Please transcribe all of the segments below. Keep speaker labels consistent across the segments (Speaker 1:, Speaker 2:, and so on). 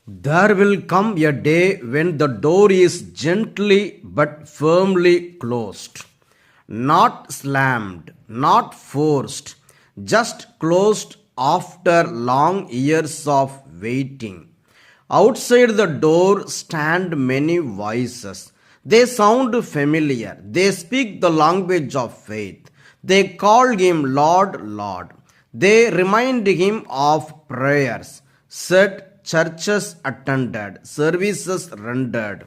Speaker 1: There will come a day when the door is gently but firmly closed, not slammed, not forced, just closed after long years of waiting. Outside the door stand many voices. They sound familiar. They speak the language of faith. They call him Lord, Lord. They remind him of prayers said, churches attended, services rendered.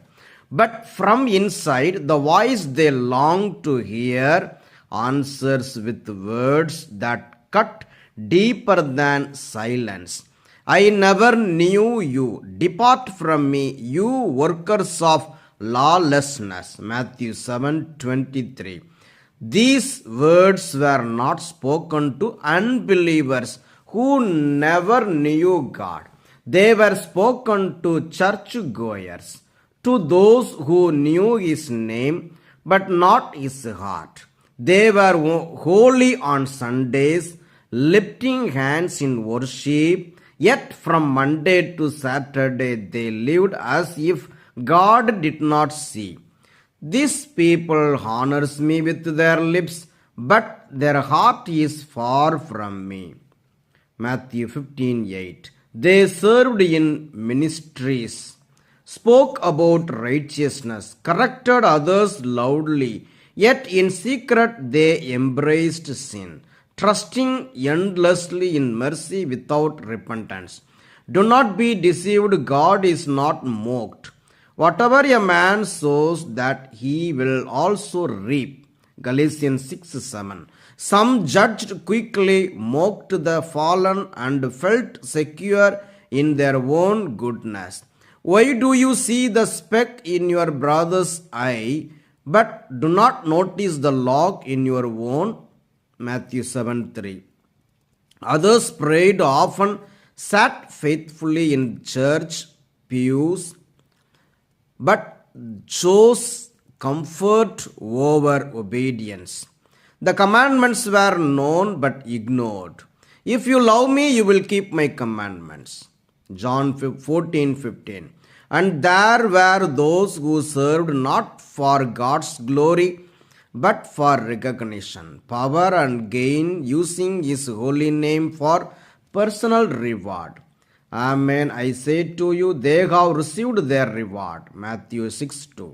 Speaker 1: But from inside, the voice they long to hear answers with words that cut deeper than silence. I never knew you. Depart from me, you workers of lawlessness. Matthew 7:23. These words were not spoken to unbelievers who never knew God. They were spoken to churchgoers, to those who knew his name but not his heart. They were holy on Sundays, lifting hands in worship, yet from Monday to Saturday they lived as if God did not see. These people honors me with their lips, but their heart is far from me. Matthew 15:8. They served in ministries, spoke about righteousness, corrected others loudly, yet in secret they embraced sin, trusting endlessly in mercy without repentance. Do not be deceived, God is not mocked. Whatever a man sows, that he will also reap. Galatians 6:7. Some judged quickly, mocked the fallen, and felt secure in their own goodness. Why do you see the speck in your brother's eye, but do not notice the log in your own? Matthew 7:3. Others prayed often, sat faithfully in church pews, but chose comfort over obedience. The commandments were known but ignored. If you love me, you will keep my commandments. John 14:15. And there were those who served not for God's glory, but for recognition, power, and gain, using his holy name for personal reward. Amen. I say to you, they have received their reward. Matthew 6:2.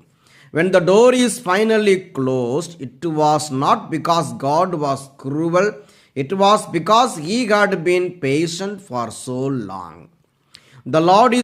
Speaker 1: When the door is finally closed, it was not because God was cruel, it was because he had been patient for so long. The Lord is